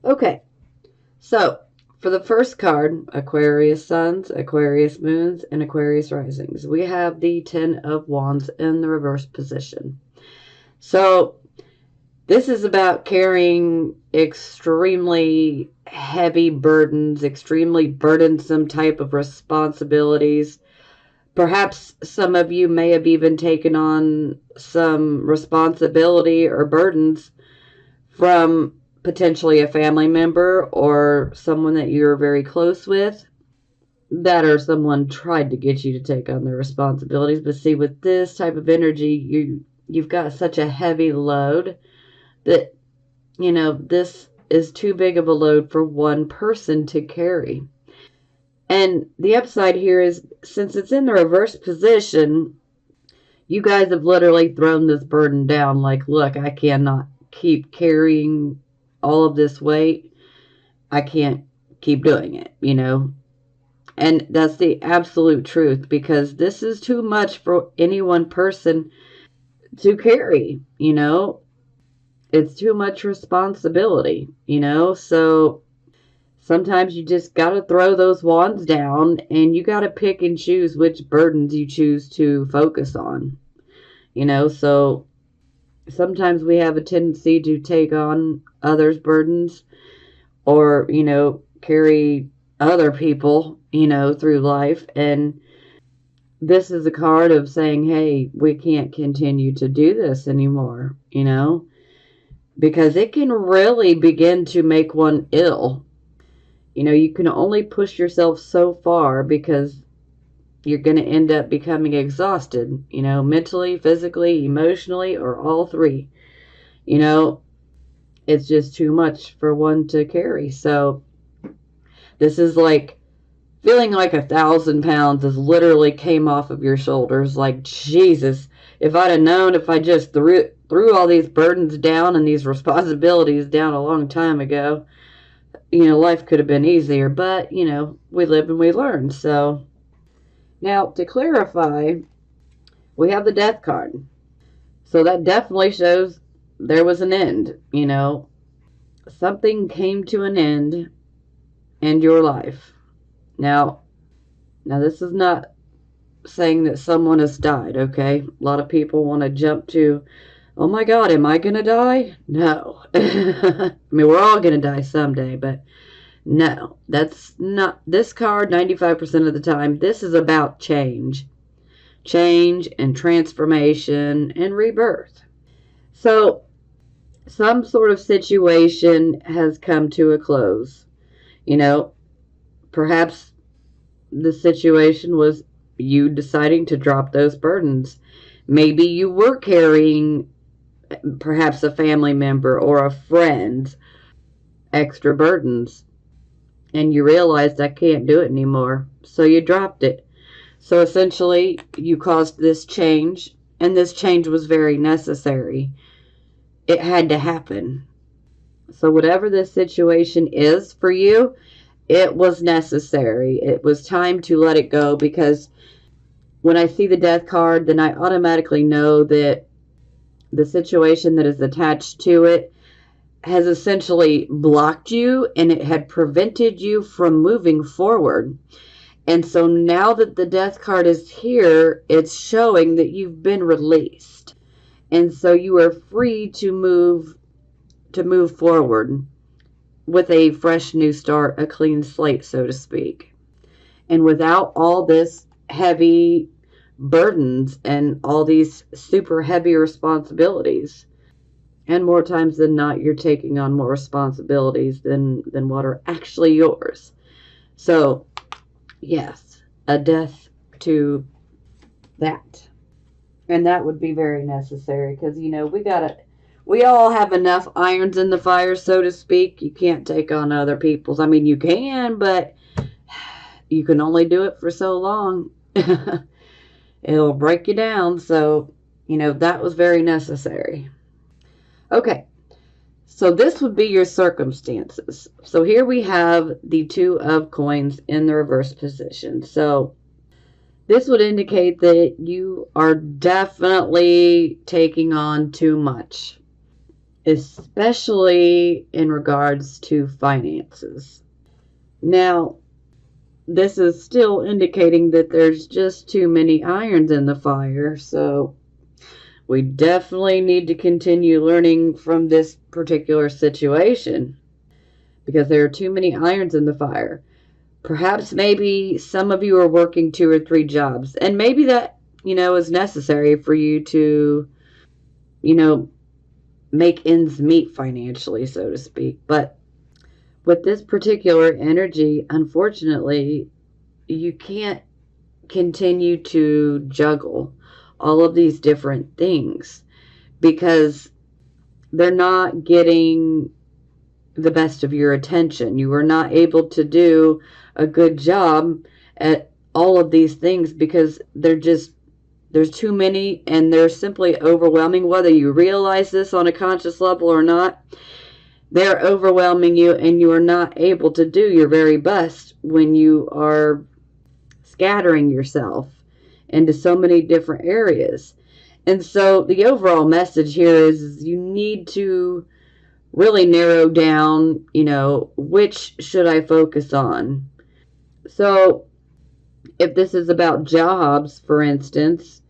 Okay, so for the first card, Aquarius Suns, Aquarius Moons, and Aquarius Risings, we have the Ten of Wands in the reverse position. So this is about carrying extremely heavy burdens, extremely burdensome type of responsibilities. Perhaps some of you may have even taken on some responsibility or burdens from potentially a family member or someone that you're very close with, that or someone tried to get you to take on their responsibilities. But see, with this type of energy, you've got such a heavy load that, this is too big of a load for one person to carry. And the upside here is, since it's in the reverse position, you guys have literally thrown this burden down. Like, look, I cannot keep carrying all of this weight. I can't keep doing it. And that's the absolute truth, because this is too much for any one person to carry. It's too much responsibility. So sometimes you just got to throw those wands down, and you got to pick and choose which burdens you choose to focus on. So sometimes we have a tendency to take on others' burdens, or, carry other people, through life. And this is a card of saying, hey, we can't continue to do this anymore, because it can really begin to make one ill. You can only push yourself so far, because you're going to end up becoming exhausted, mentally, physically, emotionally, or all three. You know, it's just too much for one to carry. So this is like feeling like 1,000 pounds has literally came off of your shoulders. Like, Jesus, if I'd have known, if I just threw all these burdens down and these responsibilities down a long time ago, life could have been easier. But, we live and we learn. So now, to clarify, we have the death card. So that definitely shows there was an end. Something came to an end in your life. Now this is not saying that someone has died, okay? A lot of people want to jump to, oh my God, am I going to die? No. I mean, we're all going to die someday, but no, that's not this card. 95% of the time, this is about change and transformation and rebirth. So some sort of situation has come to a close. Perhaps the situation was you deciding to drop those burdens. Maybe you were carrying perhaps a family member or a friend's extra burdens, and you realized, I can't do it anymore. So you dropped it. So essentially, you caused this change, and this change was very necessary. It had to happen. So whatever this situation is for you, it was necessary. It was time to let it go, because when I see the death card, then I automatically know that the situation that is attached to it has essentially blocked you, and it had prevented you from moving forward. And so now that the death card is here, it's showing that you've been released. And so you are free to move forward with a fresh new start, a clean slate, so to speak. And without all this heavy burdens and all these super heavy responsibilities. And more times than not, you're taking on more responsibilities than what are actually yours. So, yes, a death to that. And that would be very necessary, because, we all have enough irons in the fire, so to speak. You can't take on other people's. I mean, you can, but you can only do it for so long. It'll break you down. So, that was very necessary. Okay, so this would be your circumstances. So here we have the Two of Coins in the reverse position. So this would indicate that you are definitely taking on too much. especially in regards to finances. Now, this is still indicating that there's just too many irons in the fire, so we definitely need to continue learning from this particular situation because there are too many irons in the fire. Perhaps maybe some of you are working 2 or 3 jobs, and maybe that, is necessary for you to, you know, make ends meet financially, so to speak. But with this particular energy, unfortunately, you can't continue to juggle all of these different things because they're not getting the best of your attention. You are not able to do a good job at all of these things because there's too many and they're simply overwhelming. Whether you realize this on a conscious level or not, they're overwhelming you and you are not able to do your very best when you are scattering yourself into so many different areas. And so the overall message here is you need to really narrow down, which should I focus on? So if this is about jobs, for instance,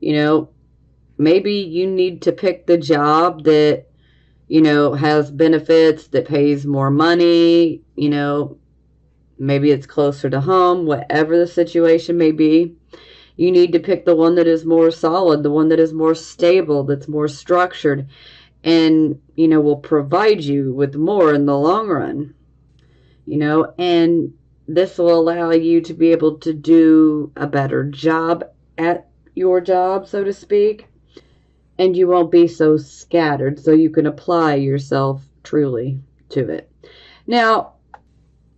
maybe you need to pick the job that, has benefits, that pays more money, maybe it's closer to home, whatever the situation may be. You need to pick the one that is more solid, the one that is more stable, that's more structured, and, will provide you with more in the long run, and this will allow you to be able to do a better job at your job, so to speak, and you won't be so scattered, so you can apply yourself truly to it. Now,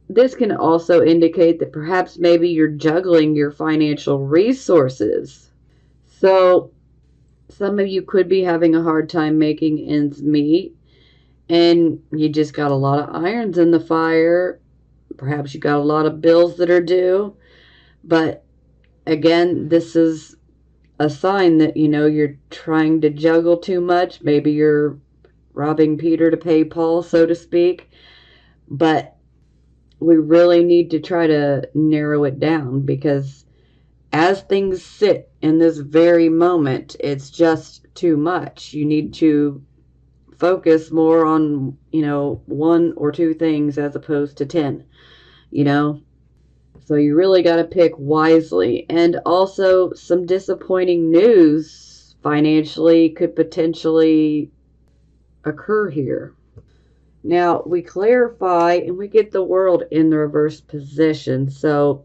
this can also indicate that perhaps maybe you're juggling your financial resources. So some of you could be having a hard time making ends meet, and you just got a lot of irons in the fire. Perhaps you got a lot of bills that are due. But again, this is a sign that, you're trying to juggle too much. Maybe you're robbing Peter to pay Paul, so to speak. But we really need to try to narrow it down because as things sit in this very moment, it's just too much. You need to focus more on, 1 or 2 things as opposed to 10, So you really got to pick wisely. And also, some disappointing news financially could potentially occur here. Now, we clarify and we get the world in the reverse position. So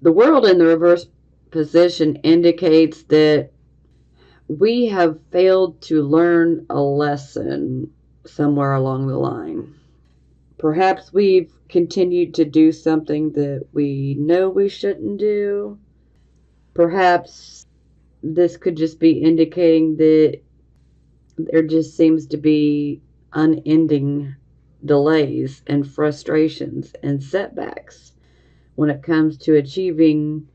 the world in the reverse position indicates that we have failed to learn a lesson somewhere along the line. Perhaps we've continued to do something that we know we shouldn't do. Perhaps this could just be indicating that there just seems to be unending delays and frustrations and setbacks when it comes to achieving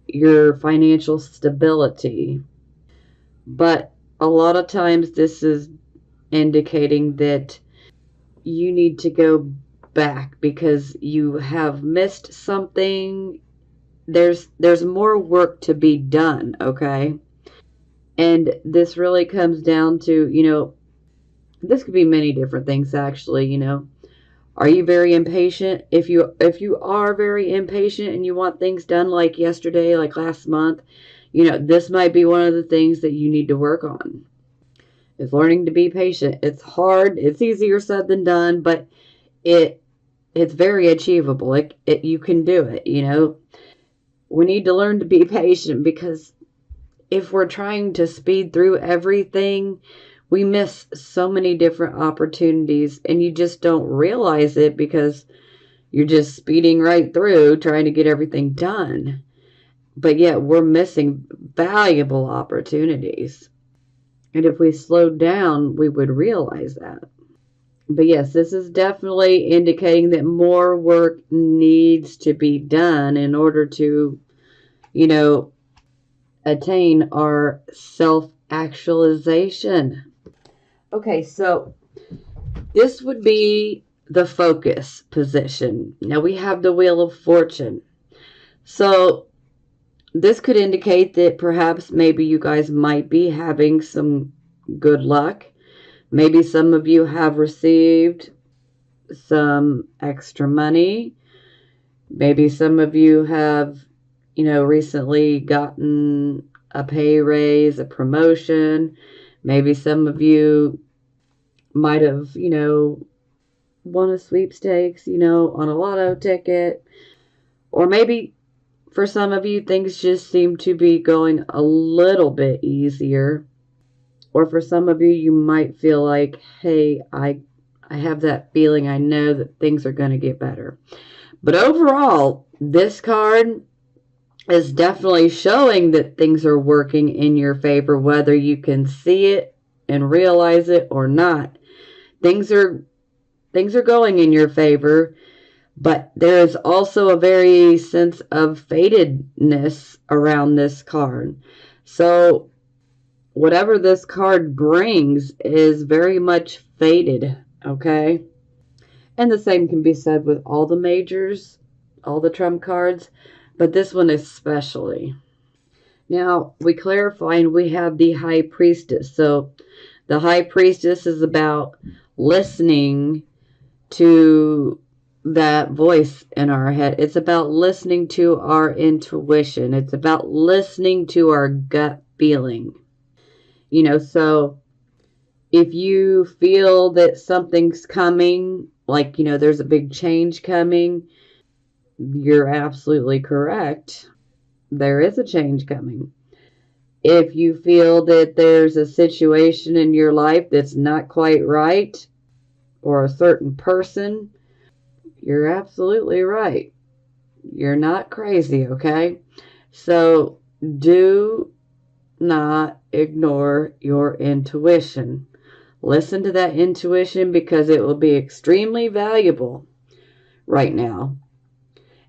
your financial stability. But a lot of times this is indicating that you need to go back because you have missed something. There's more work to be done, okay? And this really comes down to, this could be many different things actually, Are you very impatient? If you are very impatient and you want things done like yesterday, like last month, this might be one of the things that you need to work on. Is learning to be patient. It's hard. It's easier said than done, but it's very achievable. You can do it, We need to learn to be patient because if we're trying to speed through everything, we miss so many different opportunities and you just don't realize it because you're just speeding right through trying to get everything done. But yet we're missing valuable opportunities. And if we slowed down, we would realize that. But yes, this is definitely indicating that more work needs to be done in order to, attain our self-actualization. Okay, so this would be the focus position. Now we have the Wheel of Fortune. So this could indicate that perhaps maybe you guys might be having some good luck. Maybe some of you have received some extra money. Maybe some of you have, recently gotten a pay raise, a promotion. Maybe some of you might have, won a sweepstakes, on a lotto ticket. Or maybe for some of you, things just seem to be going a little bit easier. Or for some of you, you might feel like, hey, I have that feeling. I know that things are going to get better. But overall, this card is definitely showing that things are working in your favor, whether you can see it and realize it or not. Things are going in your favor, but there is also a very sense of fatedness around this card. So whatever this card brings is very much fated, okay? And the same can be said with all the majors, all the trump cards, but this one especially. Now, we clarify and we have the High Priestess. So the High Priestess is about listening to that voice in our head. It's about listening to our intuition. It's about listening to our gut feeling. So if you feel that something's coming, like, there's a big change coming, you're absolutely correct. There is a change coming. If you feel that there's a situation in your life that's not quite right, or a certain person, you're absolutely right. You're not crazy, okay? So do not ignore your intuition. Listen to that intuition because it will be extremely valuable right now.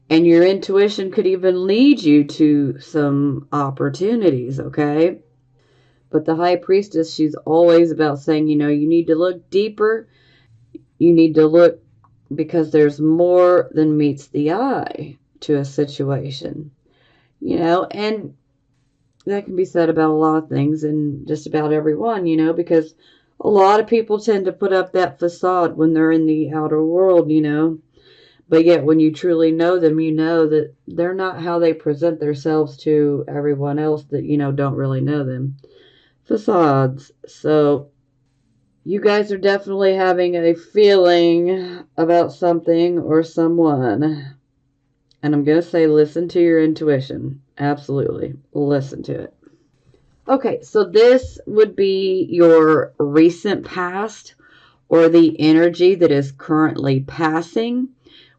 And your intuition could even lead you to some opportunities, okay? But the High Priestess, she's always about saying, you need to look deeper. You need to look because there's more than meets the eye to a situation, and that can be said about a lot of things and just about everyone, because a lot of people tend to put up that facade when they're in the outer world, but yet when you truly know them, you know that they're not how they present themselves to everyone else that, don't really know them. Facades. So you guys are definitely having a feeling about something or someone. And I'm going to say listen to your intuition. Absolutely. Listen to it. Okay, so this would be your recent past or the energy that is currently passing.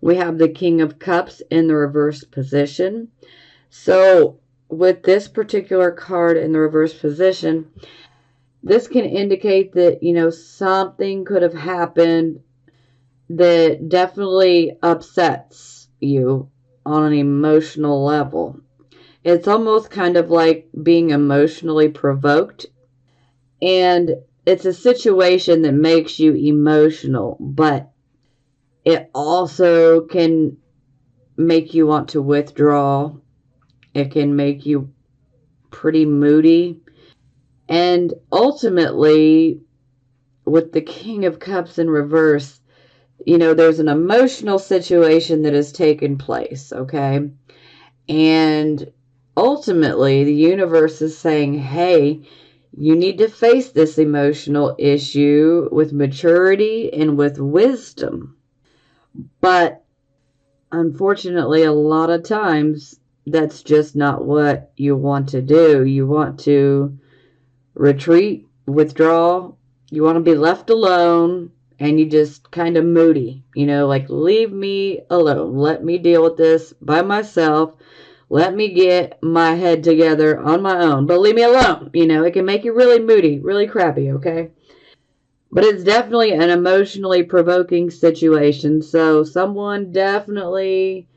We have the King of Cups in the reverse position. So with this particular card in the reverse position, this can indicate that, something could have happened that definitely upsets you on an emotional level. It's almost kind of like being emotionally provoked. And it's a situation that makes you emotional, but it also can make you want to withdraw. It can make you pretty moody. And ultimately, with the King of Cups in reverse, there's an emotional situation that has taken place, okay? And ultimately, the universe is saying, hey, you need to face this emotional issue with maturity and with wisdom. But unfortunately, a lot of times, that's just not what you want to do. You want to retreat, withdraw. You want to be left alone, and you just kind of moody, like leave me alone. Let me deal with this by myself. Let me get my head together on my own, but leave me alone. It can make you really moody, really crappy, okay? But it's definitely an emotionally provoking situation. So someone definitely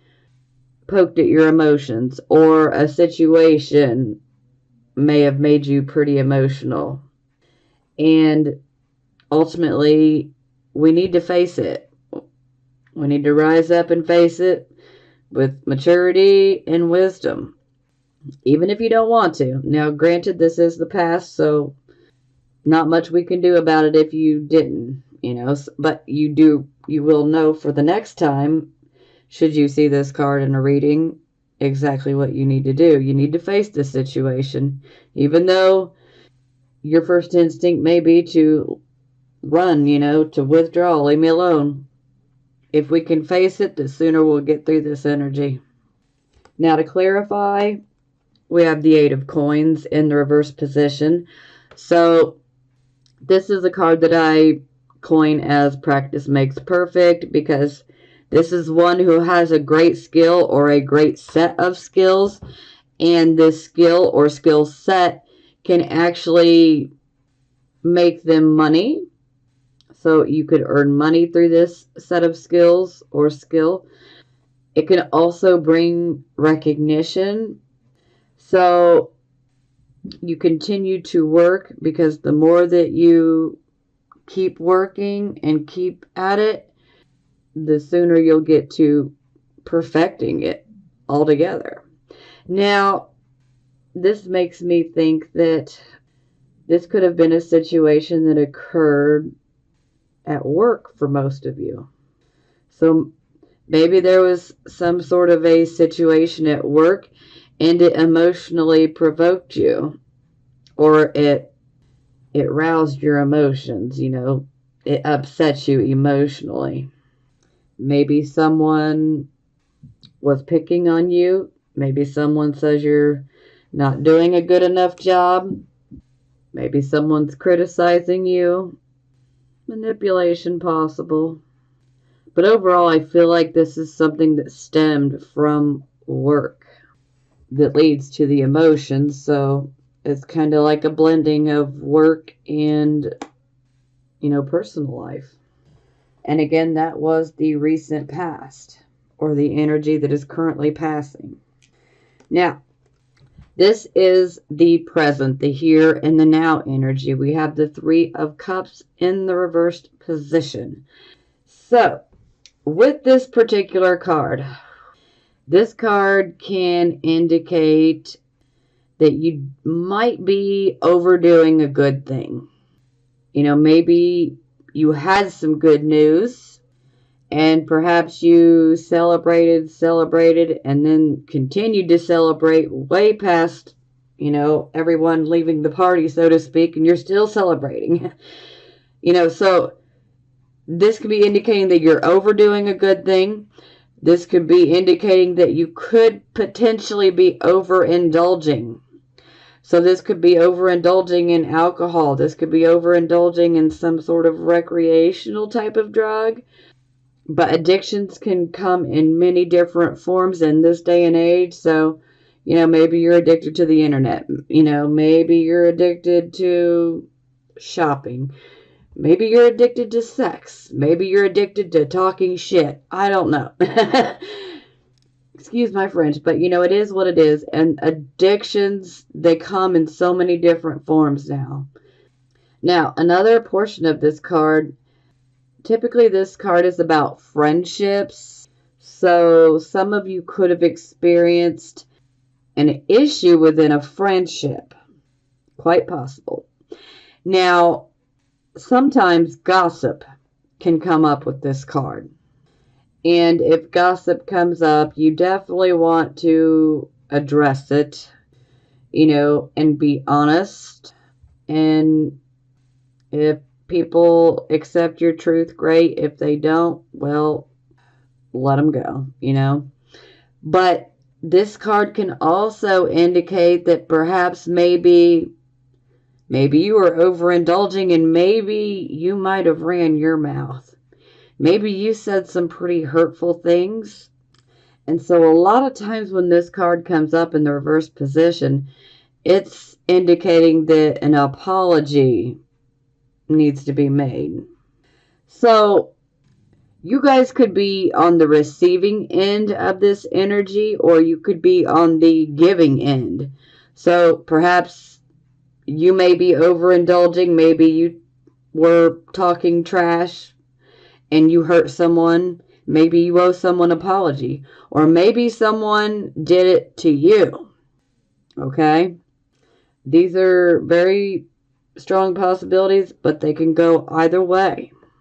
poked at your emotions, or a situation may have made you pretty emotional. And ultimately, we need to face it. We need to rise up and face it with maturity and wisdom, even if you don't want to. Now, granted, this is the past, so not much we can do about it if you didn't, but you will know for the next time, should you see this card in a reading, exactly what you need to do. You need to face this situation, even though your first instinct may be to run, to withdraw, leave me alone. If we can face it, the sooner we'll get through this energy. Now, to clarify, we have the Eight of Coins in the reverse position. So this is a card that I coin as practice makes perfect, because this is one who has a great skill or a great set of skills, and this skill or skill set can actually make them money. So you could earn money through this set of skills or skill. It can also bring recognition. So you continue to work, because the more that you keep working and keep at it, the sooner you'll get to perfecting it altogether. Now, this makes me think that this could have been a situation that occurred at work for most of you. So maybe there was some sort of a situation at work and it emotionally provoked you, or it roused your emotions, it upset you emotionally. Maybe someone was picking on you. Maybe someone says you're not doing a good enough job. Maybe someone's criticizing you. Manipulation possible. But overall, I feel like this is something that stemmed from work that leads to the emotions. So it's kind of like a blending of work and, personal life. And again, that was the recent past, or the energy that is currently passing. Now, this is the present, the here and the now energy. We have the Three of Cups in the reversed position. So, with this particular card, this card can indicate that you might be overdoing a good thing. Maybe you had some good news, and perhaps you celebrated, and then continued to celebrate way past, everyone leaving the party, so to speak, and you're still celebrating. So this could be indicating that you're overdoing a good thing. This could be indicating that you could potentially be overindulging. So this could be overindulging in alcohol. This could be overindulging in some sort of recreational type of drug. But addictions can come in many different forms in this day and age. So, maybe you're addicted to the internet. Maybe you're addicted to shopping. Maybe you're addicted to sex. Maybe you're addicted to talking shit. I don't know. Excuse my French, but it is what it is. And addictions, they come in so many different forms now. Now, another portion of this card, typically this card is about friendships. So some of you could have experienced an issue within a friendship. Quite possible. Now, sometimes gossip can come up with this card. And if gossip comes up, you definitely want to address it, and be honest. And if people accept your truth, great. If they don't, well, let them go, But this card can also indicate that perhaps maybe you were overindulging, and maybe you might have ran your mouth. Maybe you said some pretty hurtful things. And so a lot of times when this card comes up in the reverse position, it's indicating that an apology needs to be made. So you guys could be on the receiving end of this energy, or you could be on the giving end. So perhaps you may be overindulging. Maybe you were talking trash and you hurt someone, maybe you owe someone an apology. Or maybe someone did it to you. Okay? These are very strong possibilities, but they can go either way.